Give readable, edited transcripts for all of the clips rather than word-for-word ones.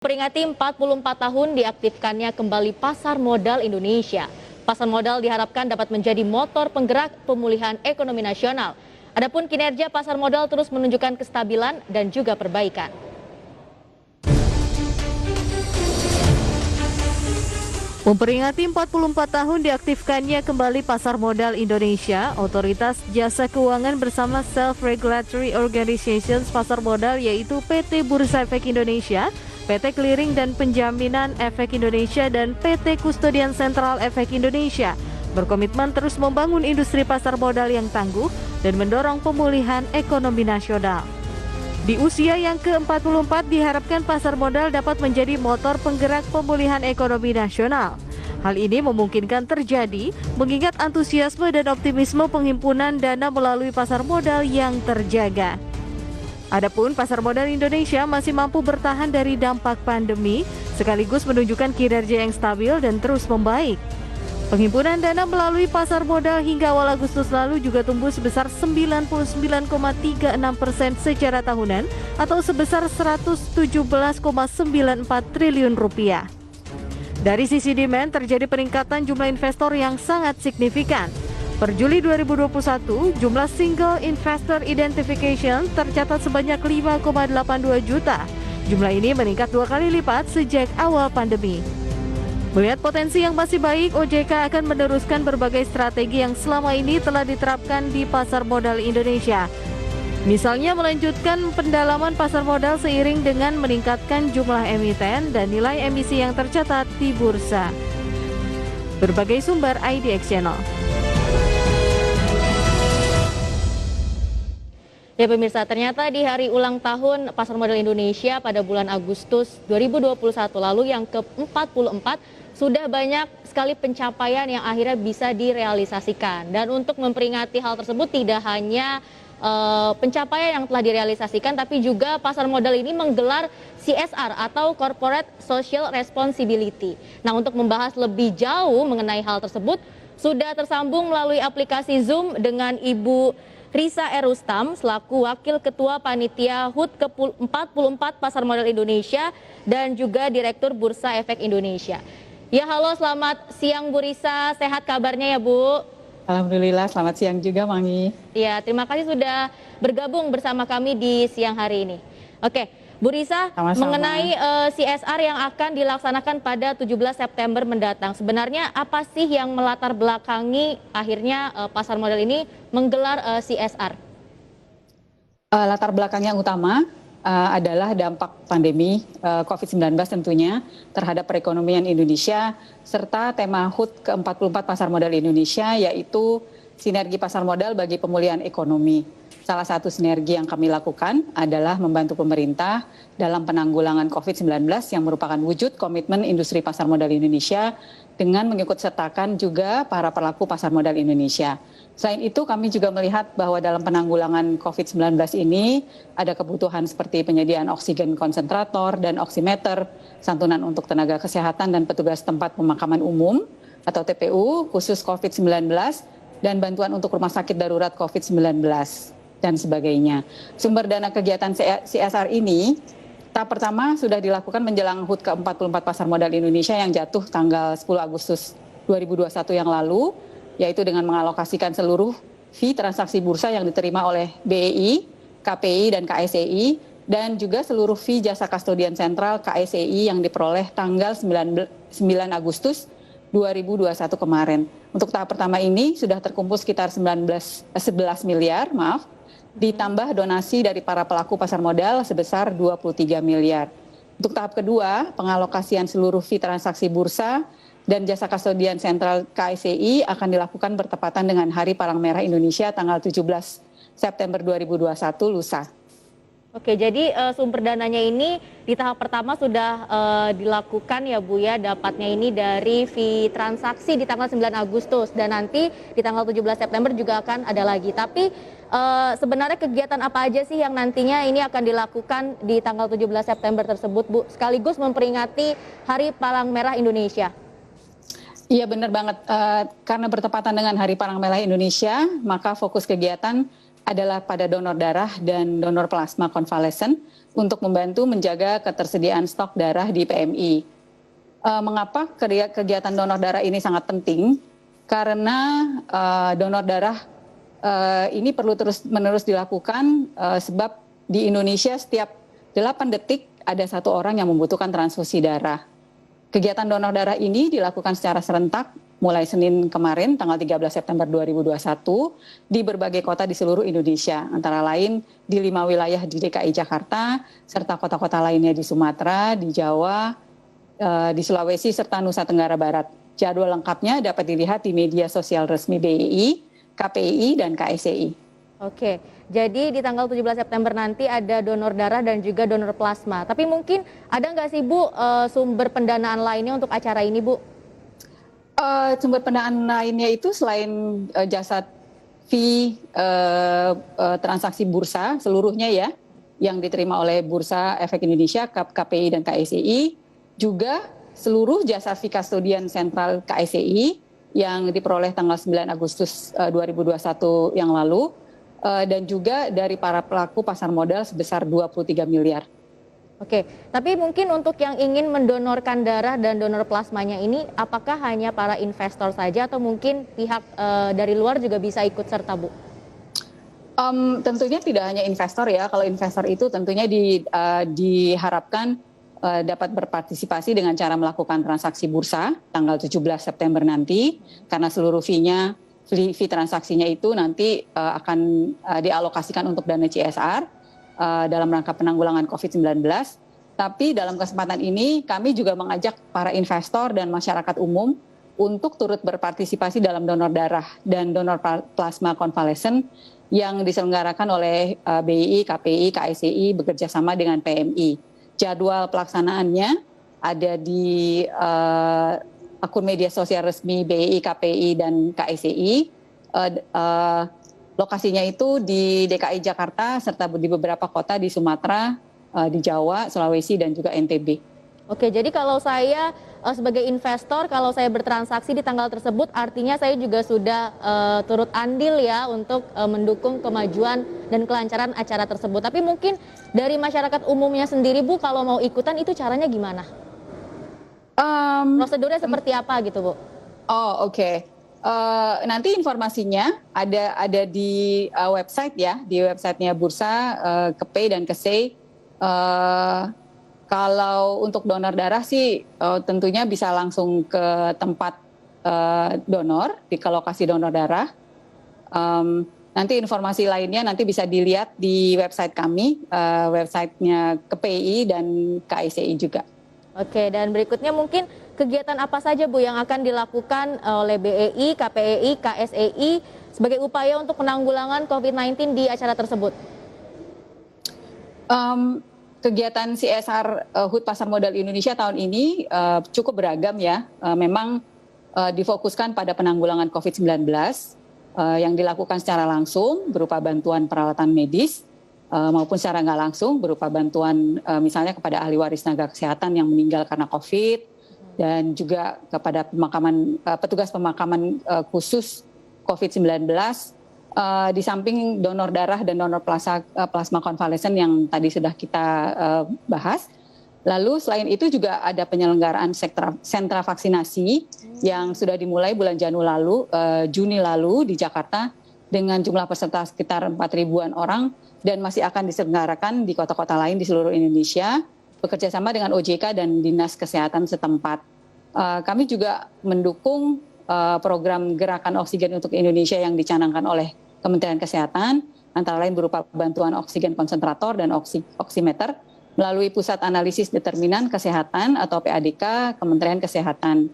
Peringati 44 tahun diaktifkannya kembali pasar modal Indonesia. Pasar modal diharapkan dapat menjadi motor penggerak pemulihan ekonomi nasional. Adapun kinerja pasar modal terus menunjukkan kestabilan dan juga perbaikan. Memperingati 44 tahun diaktifkannya kembali pasar modal Indonesia, Otoritas Jasa Keuangan bersama Self-Regulatory Organizations Pasar Modal yaitu PT Bursa Efek Indonesia, PT Clearing dan Penjaminan Efek Indonesia, dan PT Kustodian Sentral Efek Indonesia berkomitmen terus membangun industri pasar modal yang tangguh dan mendorong pemulihan ekonomi nasional. Di usia yang ke-44 diharapkan pasar modal dapat menjadi motor penggerak pemulihan ekonomi nasional. Hal ini memungkinkan terjadi mengingat antusiasme dan optimisme penghimpunan dana melalui pasar modal yang terjaga. Adapun pasar modal Indonesia masih mampu bertahan dari dampak pandemi, sekaligus menunjukkan kinerja yang stabil dan terus membaik. Penghimpunan dana melalui pasar modal hingga awal Agustus lalu juga tumbuh sebesar 99,36% secara tahunan atau sebesar 117,94 triliun rupiah. Dari sisi demand terjadi peningkatan jumlah investor yang sangat signifikan. Per Juli 2021, jumlah single investor identification tercatat sebanyak 5,82 juta. Jumlah ini meningkat 2 kali lipat sejak awal pandemi. Melihat potensi yang masih baik, OJK akan meneruskan berbagai strategi yang selama ini telah diterapkan di pasar modal Indonesia. Misalnya melanjutkan pendalaman pasar modal seiring dengan meningkatkan jumlah emiten dan nilai emisi yang tercatat di bursa. Berbagai sumber IDX Channel. Ya pemirsa, ternyata di hari ulang tahun pasar modal Indonesia pada bulan Agustus 2021 lalu yang ke-44 sudah banyak sekali pencapaian yang akhirnya bisa direalisasikan. Dan untuk memperingati hal tersebut tidak hanya pencapaian yang telah direalisasikan, tapi juga pasar modal ini menggelar CSR atau Corporate Social Responsibility. Nah, untuk membahas lebih jauh mengenai hal tersebut, sudah tersambung melalui aplikasi Zoom dengan Ibu Risa Erustam selaku Wakil Ketua Panitia HUT ke-44 Pasar Modal Indonesia dan juga Direktur Bursa Efek Indonesia. Ya, halo, selamat siang Bu Risa, sehat kabarnya ya Bu? Alhamdulillah, selamat siang juga Mangi. Ya, terima kasih sudah bergabung bersama kami di siang hari ini. Oke, Bu Risa, Sama-sama. mengenai CSR yang akan dilaksanakan pada 17 September mendatang, sebenarnya apa sih yang melatar belakangi akhirnya pasar modal ini menggelar CSR? Latar belakang yang utama adalah dampak pandemi COVID-19 tentunya terhadap perekonomian Indonesia, serta tema HUT ke-44 Pasar Modal Indonesia yaitu sinergi pasar modal bagi pemulihan ekonomi. Salah satu sinergi yang kami lakukan adalah membantu pemerintah dalam penanggulangan COVID-19 yang merupakan wujud komitmen industri pasar modal Indonesia dengan mengikutsertakan juga para pelaku pasar modal Indonesia. Selain itu, kami juga melihat bahwa dalam penanggulangan COVID-19 ini ada kebutuhan seperti penyediaan oksigen konsentrator dan oximeter, santunan untuk tenaga kesehatan dan petugas tempat pemakaman umum atau TPU khusus COVID-19, dan bantuan untuk rumah sakit darurat COVID-19 dan sebagainya. Sumber dana kegiatan CSR ini tahap pertama sudah dilakukan menjelang HUT ke-44 Pasar Modal Indonesia yang jatuh tanggal 10 Agustus 2021 yang lalu, yaitu dengan mengalokasikan seluruh fee transaksi bursa yang diterima oleh BEI, KPI, dan KSEI, dan juga seluruh fee jasa kastodian sentral KSEI yang diperoleh tanggal 9 Agustus 2021 kemarin. Untuk tahap pertama ini sudah terkumpul sekitar 11 miliar, ditambah donasi dari para pelaku pasar modal sebesar 23 miliar. Untuk tahap kedua, pengalokasian seluruh fee transaksi bursa dan jasa kastodian sentral KSEI akan dilakukan bertepatan dengan Hari Palang Merah Indonesia tanggal 17 September 2021 lusa. Oke, jadi sumber dananya ini di tahap pertama sudah dilakukan ya Bu ya, dapatnya ini dari fee transaksi di tanggal 9 Agustus dan nanti di tanggal 17 September juga akan ada lagi. Tapi sebenarnya kegiatan apa aja sih yang nantinya ini akan dilakukan di tanggal 17 September tersebut Bu, sekaligus memperingati Hari Palang Merah Indonesia? Iya benar banget, karena bertepatan dengan Hari Palang Merah Indonesia, maka fokus kegiatan adalah pada donor darah dan donor plasma konvalesen untuk membantu menjaga ketersediaan stok darah di PMI. Mengapa kegiatan donor darah ini sangat penting? Karena donor darah ini perlu terus-menerus dilakukan sebab di Indonesia setiap 8 detik ada 1 orang yang membutuhkan transfusi darah. Kegiatan donor darah ini dilakukan secara serentak mulai Senin kemarin tanggal 13 September 2021 di berbagai kota di seluruh Indonesia, antara lain di 5 wilayah di DKI Jakarta, serta kota-kota lainnya di Sumatera, di Jawa, di Sulawesi, serta Nusa Tenggara Barat. Jadwal lengkapnya dapat dilihat di media sosial resmi BEI, KPI, dan KSEI. Oke, jadi di tanggal 17 September nanti ada donor darah dan juga donor plasma. Tapi mungkin ada nggak sih Bu sumber pendanaan lainnya untuk acara ini Bu? Sumber pendanaan lainnya itu selain jasa fee transaksi bursa seluruhnya ya, yang diterima oleh Bursa Efek Indonesia, KPI, dan KSEI, juga seluruh jasa fee kastodian sentral KSEI yang diperoleh tanggal 9 Agustus 2021 yang lalu, dan juga dari para pelaku pasar modal sebesar 23 miliar. Oke, tapi mungkin untuk yang ingin mendonorkan darah dan donor plasmanya ini, apakah hanya para investor saja atau mungkin pihak dari luar juga bisa ikut serta Bu? Tentunya tidak hanya investor ya, kalau investor itu tentunya diharapkan dapat berpartisipasi dengan cara melakukan transaksi bursa tanggal 17 September nanti, karena seluruh fee transaksinya itu nanti akan dialokasikan untuk dana CSR dalam rangka penanggulangan COVID-19. Tapi dalam kesempatan ini kami juga mengajak para investor dan masyarakat umum untuk turut berpartisipasi dalam donor darah dan donor plasma konvalesen yang diselenggarakan oleh BEI, KPI, KSEI bekerjasama dengan PMI. Jadwal pelaksanaannya ada di akun media sosial resmi BEI, KPI, dan KSEI. Lokasinya itu di DKI Jakarta serta di beberapa kota di Sumatera, di Jawa, Sulawesi, dan juga NTB. Oke, jadi kalau saya sebagai investor, kalau saya bertransaksi di tanggal tersebut, artinya saya juga sudah turut andil ya untuk mendukung kemajuan dan kelancaran acara tersebut. Tapi mungkin dari masyarakat umumnya sendiri Bu, kalau mau ikutan itu caranya gimana? Prosedurnya seperti apa gitu Bu? Oh oke. Nanti informasinya ada di website ya, di websitenya Bursa, KPI, dan KSEI. Kalau untuk donor darah sih tentunya bisa langsung ke tempat donor, di lokasi donor darah. Nanti informasi lainnya nanti bisa dilihat di website kami, websitenya KPI dan KSEI juga. Oke, dan berikutnya mungkin kegiatan apa saja Bu yang akan dilakukan oleh BEI, KPEI, KSEI sebagai upaya untuk penanggulangan COVID-19 di acara tersebut? Kegiatan CSR HUT Pasar Modal Indonesia tahun ini cukup beragam ya. Memang difokuskan pada penanggulangan COVID-19 yang dilakukan secara langsung berupa bantuan peralatan medis, maupun secara nggak langsung berupa bantuan misalnya kepada ahli waris tenaga kesehatan yang meninggal karena COVID, dan juga kepada petugas pemakaman khusus COVID-19, di samping donor darah dan donor plasma konvalesen yang tadi sudah kita bahas. Lalu selain itu juga ada penyelenggaraan sentra vaksinasi yang sudah dimulai bulan Juni lalu di Jakarta dengan jumlah peserta sekitar 4.000-an orang, dan masih akan diselenggarakan di kota-kota lain di seluruh Indonesia, bekerjasama dengan OJK dan Dinas Kesehatan setempat. Kami juga mendukung program Gerakan Oksigen untuk Indonesia yang dicanangkan oleh Kementerian Kesehatan, antara lain berupa bantuan oksigen konsentrator dan oximeter melalui Pusat Analisis Determinan Kesehatan atau PADK Kementerian Kesehatan.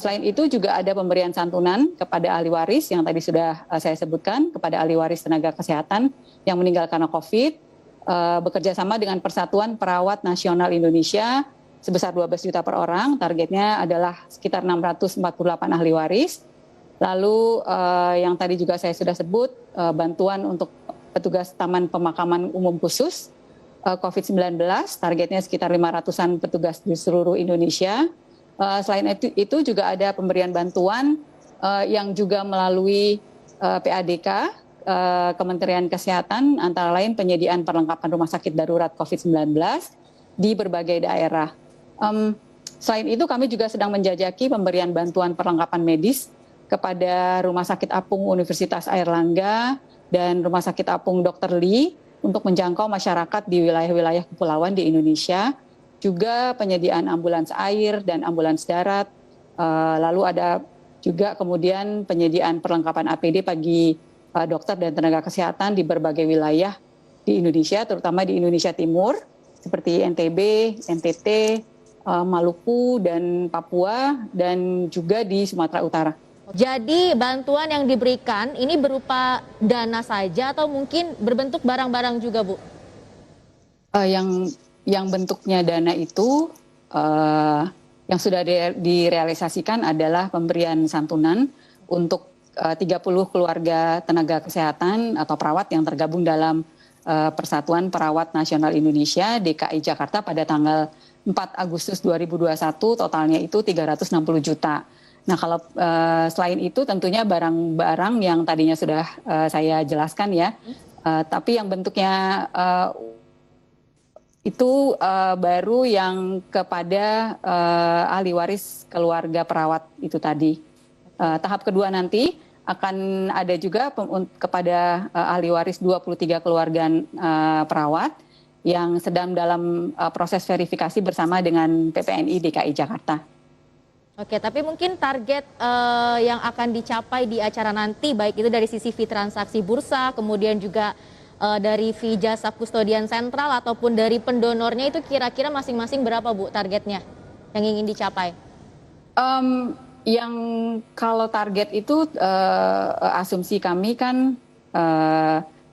Selain itu juga ada pemberian santunan kepada ahli waris yang tadi sudah saya sebutkan, kepada ahli waris tenaga kesehatan yang meninggal karena COVID, bekerja sama dengan Persatuan Perawat Nasional Indonesia sebesar 12 juta per orang, targetnya adalah sekitar 648 ahli waris. Lalu yang tadi juga saya sudah sebut, bantuan untuk petugas Taman Pemakaman Umum Khusus COVID-19, targetnya sekitar 500-an petugas di seluruh Indonesia. Selain itu juga ada pemberian bantuan yang juga melalui PADK Kementerian Kesehatan antara lain penyediaan perlengkapan rumah sakit darurat COVID-19 di berbagai daerah. Selain itu kami juga sedang menjajaki pemberian bantuan perlengkapan medis kepada Rumah Sakit Apung Universitas Airlangga dan Rumah Sakit Apung Dr. Lee untuk menjangkau masyarakat di wilayah-wilayah kepulauan di Indonesia. Juga penyediaan ambulans air dan ambulans darat. Lalu ada juga kemudian penyediaan perlengkapan APD bagi dokter dan tenaga kesehatan di berbagai wilayah di Indonesia, terutama di Indonesia Timur, seperti NTB, NTT, Maluku, dan Papua, dan juga di Sumatera Utara. Jadi bantuan yang diberikan ini berupa dana saja atau mungkin berbentuk barang-barang juga, Bu? Yang bentuknya dana itu yang sudah direalisasikan adalah pemberian santunan untuk 30 keluarga tenaga kesehatan atau perawat yang tergabung dalam Persatuan Perawat Nasional Indonesia DKI Jakarta pada tanggal 4 Agustus 2021, totalnya itu 360 juta. Nah, kalau selain itu tentunya barang-barang yang tadinya sudah saya jelaskan ya, tapi yang bentuknya itu baru yang kepada ahli waris keluarga perawat itu tadi. Tahap kedua nanti akan ada juga kepada ahli waris 23 keluarga perawat yang sedang dalam proses verifikasi bersama dengan PPNI DKI Jakarta. Oke, tapi mungkin target yang akan dicapai di acara nanti, baik itu dari sisi fee transaksi bursa, kemudian juga dari fee jasa kustodian sentral ataupun dari pendonornya, itu kira-kira masing-masing berapa, Bu, targetnya yang ingin dicapai? Yang kalau target itu asumsi kami kan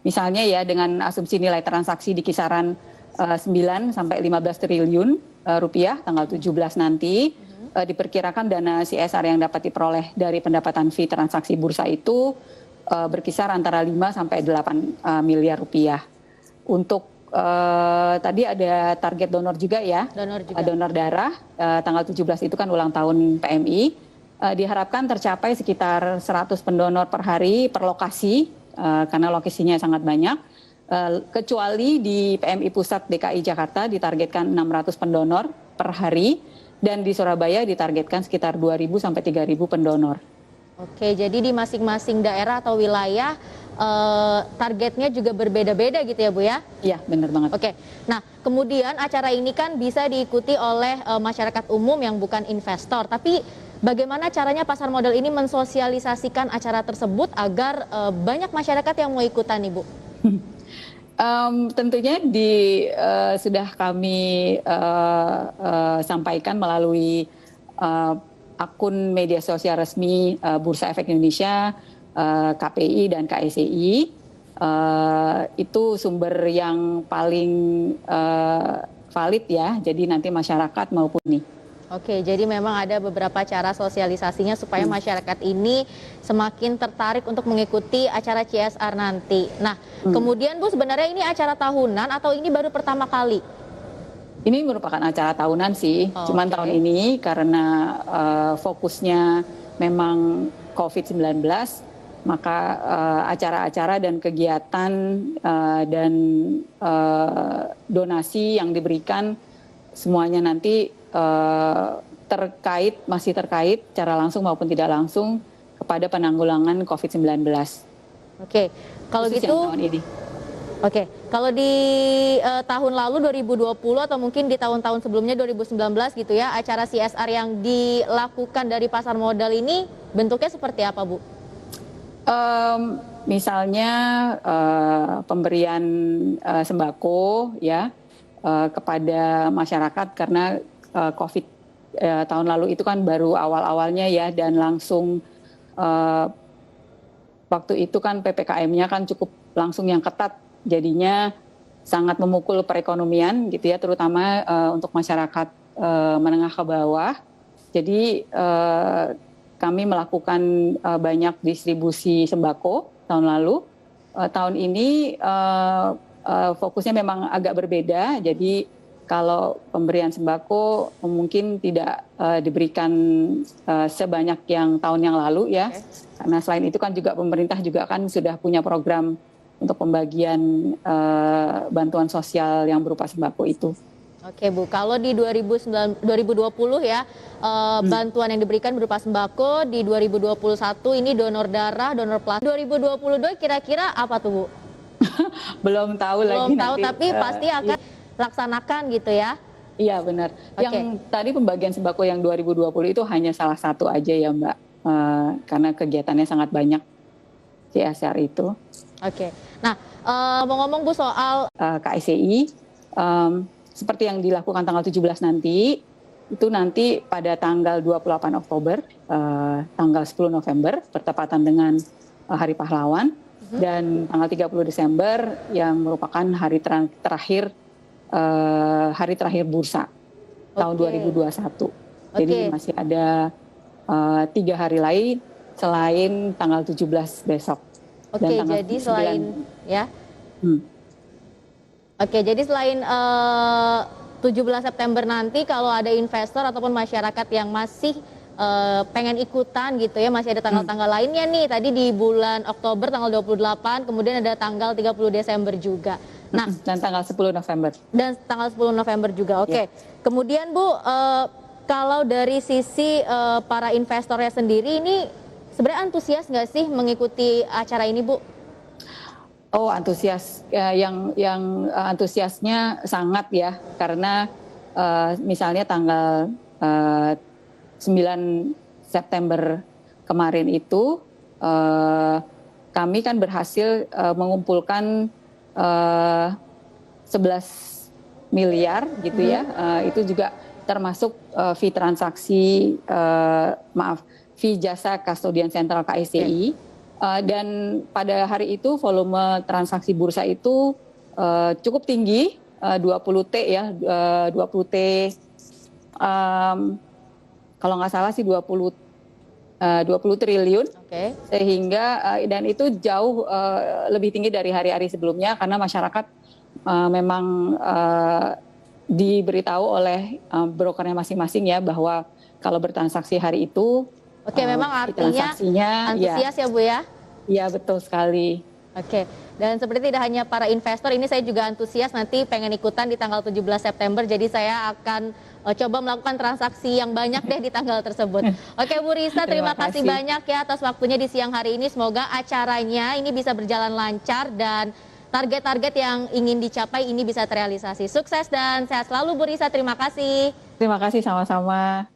misalnya ya dengan asumsi nilai transaksi di kisaran 9 sampai 15 triliun rupiah tanggal 17 nanti, diperkirakan dana CSR yang dapat diperoleh dari pendapatan fee transaksi bursa itu berkisar antara 5 sampai 8 miliar rupiah. Untuk tadi ada target donor juga ya, donor darah, tanggal 17 itu kan ulang tahun PMI. Diharapkan tercapai sekitar 100 pendonor per hari per lokasi, karena lokasinya sangat banyak. Kecuali di PMI Pusat DKI Jakarta ditargetkan 600 pendonor per hari, dan di Surabaya ditargetkan sekitar 2.000 sampai 3.000 pendonor. Oke, jadi di masing-masing daerah atau wilayah targetnya juga berbeda-beda gitu ya, Bu ya? Iya, benar banget. Oke, nah kemudian acara ini kan bisa diikuti oleh masyarakat umum yang bukan investor, tapi bagaimana caranya pasar modal ini mensosialisasikan acara tersebut agar banyak masyarakat yang mau ikutan nih, Bu? Tentunya sudah kami sampaikan melalui akun media sosial resmi Bursa Efek Indonesia, KPI dan KSEI. Itu sumber yang paling valid ya, jadi nanti masyarakat maupun nih. Oke, jadi memang ada beberapa cara sosialisasinya supaya masyarakat ini semakin tertarik untuk mengikuti acara CSR nanti. Nah, kemudian Bu, sebenarnya ini acara tahunan atau ini baru pertama kali? Ini merupakan acara tahunan sih, cuman tahun ini karena fokusnya memang COVID-19, maka acara-acara dan kegiatan dan donasi yang diberikan semuanya nanti masih terkait secara langsung maupun tidak langsung kepada penanggulangan COVID-19. Oke, kalau gitu. Oke, kalau di tahun lalu 2020 atau mungkin di tahun-tahun sebelumnya 2019 gitu ya, acara CSR yang dilakukan dari pasar modal ini bentuknya seperti apa, Bu? Misalnya pemberian sembako ya kepada masyarakat karena COVID tahun lalu itu kan baru awal-awalnya ya, dan langsung waktu itu kan PPKM-nya kan cukup langsung yang ketat, jadinya sangat memukul perekonomian gitu ya, terutama untuk masyarakat menengah ke bawah. Jadi kami melakukan banyak distribusi sembako tahun lalu. Tahun ini fokusnya memang agak berbeda, jadi kalau pemberian sembako mungkin tidak diberikan sebanyak yang tahun yang lalu ya. Karena selain itu kan juga pemerintah juga kan sudah punya program untuk pembagian bantuan sosial yang berupa sembako itu. Oke Bu, kalau di 2020 ya bantuan yang diberikan berupa sembako, di 2021 ini donor darah, donor plasma. 2022 kira-kira apa tuh Bu? Belum tahu lagi. Belum tahu, nanti, tapi pasti akan laksanakan gitu ya? Iya benar. Yang tadi pembagian sembako yang 2020 itu hanya salah satu aja ya Mbak, karena kegiatannya sangat banyak CSR itu. Oke. Nah, mau ngomong Bu soal KSCI, seperti yang dilakukan tanggal 17 nanti, itu nanti pada tanggal 28 Oktober, tanggal 10 November, bertepatan dengan Hari Pahlawan, dan tanggal 30 Desember yang merupakan hari terakhir bursa tahun 2021. Jadi masih ada 3 hari lain selain tanggal 17 besok. Oke, jadi selain ya. Oke, jadi selain 17 September nanti kalau ada investor ataupun masyarakat yang masih pengen ikutan gitu ya, masih ada tanggal-tanggal lainnya nih. Tadi di bulan Oktober tanggal 28, kemudian ada tanggal 30 Desember juga. Nah, dan tanggal 10 November. Dan tanggal 10 November juga. Oke. Kemudian Bu, kalau dari sisi para investornya sendiri ini sebenarnya antusias nggak sih mengikuti acara ini Bu? Oh, antusias, yang antusiasnya sangat ya, karena misalnya tanggal 9 September kemarin itu kami kan berhasil mengumpulkan 11 miliar gitu ya, itu juga termasuk fee transaksi, fee jasa kustodian sentral KSCI. Dan pada hari itu volume transaksi bursa itu cukup tinggi, 20T ya, 20T, kalau nggak salah sih 20 triliun, sehingga dan itu jauh lebih tinggi dari hari-hari sebelumnya karena masyarakat memang diberitahu oleh brokernya masing-masing ya bahwa kalau bertransaksi hari itu. Oke, memang artinya antusias ya Bu ya? Iya, betul sekali. Oke, dan seperti tidak hanya para investor, ini saya juga antusias nanti pengen ikutan di tanggal 17 September, jadi saya akan coba melakukan transaksi yang banyak deh di tanggal tersebut. Oke Bu Risa, terima kasih banyak ya atas waktunya di siang hari ini, semoga acaranya ini bisa berjalan lancar dan target-target yang ingin dicapai ini bisa terrealisasi. Sukses dan sehat selalu Bu Risa, terima kasih. Terima kasih, sama-sama.